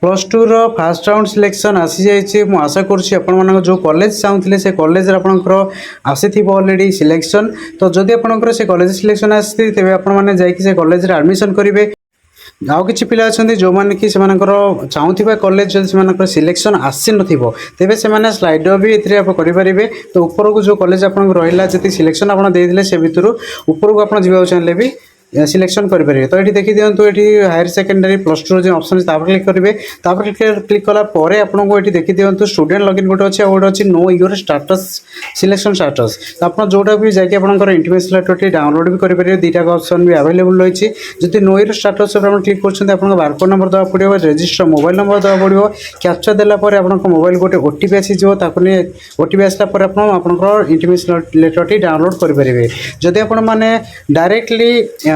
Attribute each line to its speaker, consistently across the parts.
Speaker 1: Plus two रो fast round selection आसी जाइए। मुझे आशा करुँच जो कॉलेज चाहूँगे से कॉलेज आपंकर आसी ऑलरेडी सिलेक्शन। तो जदि आपंकर से कॉलेज सिलेक्शन आसी तेज आपने जाकि कॉलेज एडमिशन करेंगे। आउ कि पिला अच्छा जो मैंने कि चाहूबा कॉलेज जो सिलेक्शन आसी नवे से स्लाइड भी ये करेंगे। तो ऊपर को जो कॉलेज आप रहा जी सिलेक्शन आपते से भितर ऊपर को आप जावाक चाहिए भी सिलेक्शन करेंगे। तो ये देखी दिंतु ये हायर सेकेंडरी प्लस टू जो ऑप्शन क्लिक करेंगे। क्लिक कलापर आपको ये देखी दिंतु स्टूडेंट लॉगिन गोटे अच्छे गोटे अच्छी know your status selection status. तो आप जोटा भी जाकि आप इंटीमेशन लेटर डाउनलोड भी करेंगे। दुईटा ऑप्शन भी अवेलेबल रही। जब नो योर स्टाटस क्लिक कर बारकोड नंबर देवा पड़ो रजिस्टर मोबाइल नंबर देवा पड़ो कैप्चर देलापर आप मोबाइल गोटे ओटीपी आसीज ओटीपी आसलापर आप इंटीमेशन लेटर डाउनलोड करेंगे। जदि आप डायरेक्टली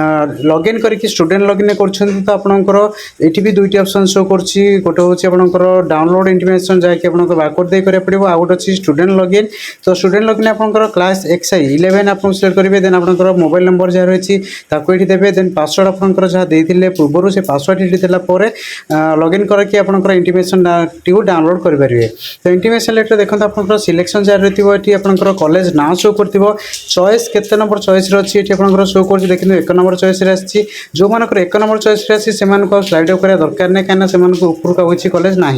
Speaker 1: लॉगिन करके स्टूडेंट लॉगिन कर तो आपंकर ये भी दुईटी ऑप्शन शो करछि। गोटे हूँ आपंकर डाउनलोड इंटीमेशन जहाँकि आप बारकोड दे करा पड़ो। आउ गोटे अच्छी स्टूडेंट लॉगिन। तो स्टूडेंट लॉगिन आपंकर क्लास XI 11 आप सिलेक्ट करेंगे। देन आपंकर मोबाइल नंबर जहाँ रही ये देवे। देन पासवर्ड आपंकर जहाँ देते पूर्व से पासवर्ड ये देलापर लॉगिन करके आपंकर इंटीमेशन टी डाउनलोड करेंगे। तो इंटीमेशन लेटर देखते आपंकर सिलेक्शन जहाँ रही है आपंकर कॉलेज ना शो कर चॉइस केते नंबर चॉइस रही है शो कर देखिए 1 नंबर चॉइस आसी। जो मानक 1 नंबर चॉइस आसी से स्लाइड अप करा दरकार नहीं कहीं ऊपर का किसी कॉलेज ना।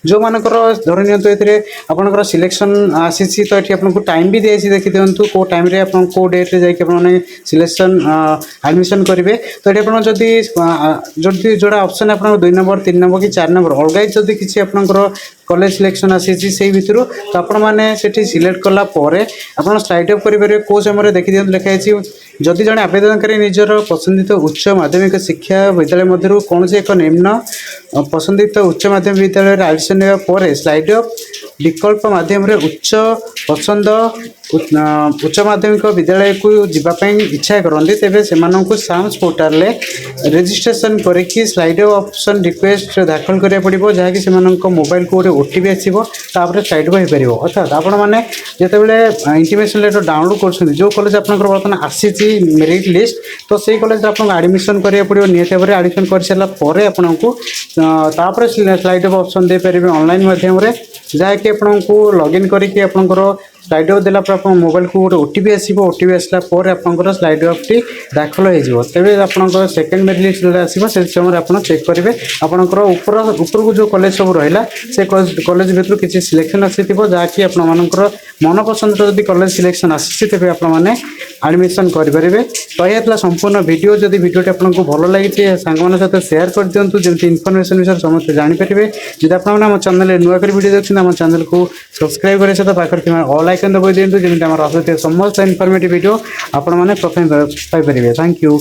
Speaker 1: जो मानकर धर नि आपंकर सिलेक्शन आसी तो ये आपको टाइम भी दिखाई देखी दिंतु कौ टाइम कौ डेट्रे जाकि सिलेक्शन एडमिशन करेंगे। तो ये आप जदि जोड़ा ऑप्शन आप 2 नंबर 3 नंबर कि 4 नंबर अलग जदि किसी आपंकर कॉलेज सिलेक्शन आसी से भितर तो आपने सिलेक्ट कलापर आप स्लाइड अप करेंगे। कौ समय देखी दिखाई लिखाई जदि जड़े आवेदनकारी निजर पसंदित उच्च माध्यमिक शिक्षा विद्यालय मध्य कौन से एक निम्न पसंदित उच्च माध्यमिक विद्यालय एडमिशन ने स्लाइड अप विकल्प माध्यम उच्च पसंद उच्च माध्यमिक विद्यालय को जीवाई इच्छा करते तेरे से साम्स पोर्टाल रेजिस्ट्रेशन करके स्लाइड ऑप्शन रिक्वेस्ट दाखल करा पड़ो जहाँकि से मोबाइल को गोटे ओटीपी आसो तापर स्लाइड हो पार। अर्थात आपण मैंने जिते इंटीमेशन लेटर डाउनलोड कर जो कॉलेज आप बर्तमान आसी मेरिट लिस्ट तो से कॉलेज आपको एडमिशन करा पड़ो। निहत भाव एडमिशन कर सारापर आपको स्लाइड अप ऑप्शन दे पारे ऑनलाइन माध्यम जहाँकि आपको लॉगिन करके आपंकर स्लाइड अप देला आप मोबाइल को गोटे ओटीपी आसो ओटीपी आसलापर आपंकर स्लाइड अप टी दाखल हो तेरे आपंकर सेकेंड मेरिट लिस्ट आसो से समय आप चेक करेंगे आपंकर ऊपर को जो कॉलेज सब रहा से कॉलेज भितर किसी सिलेक्शन आसी जहाँकि आपंकर मनपसंद जब कॉलेज सिलेक्शन आसी तेज आपने एडमिशन करेंगे। तो यह संपूर्ण वीडियो जदि वीडियोटी आपको भल लगी सांग सहित सेयार कर दिंतु जमी इनफर्मेशन विषय समस्त जानीपारे। जब आप चैनल नुआक वीडियो देखते आम चैनल को सब्सक्राइब करें सहित पाखे ऑल आइकन दबाई दिंतु जमी आम आसुଥିବା समस्त इनफर्मेटिव वीडियो आपण मैंने प्रथम पाइपर। Thank you.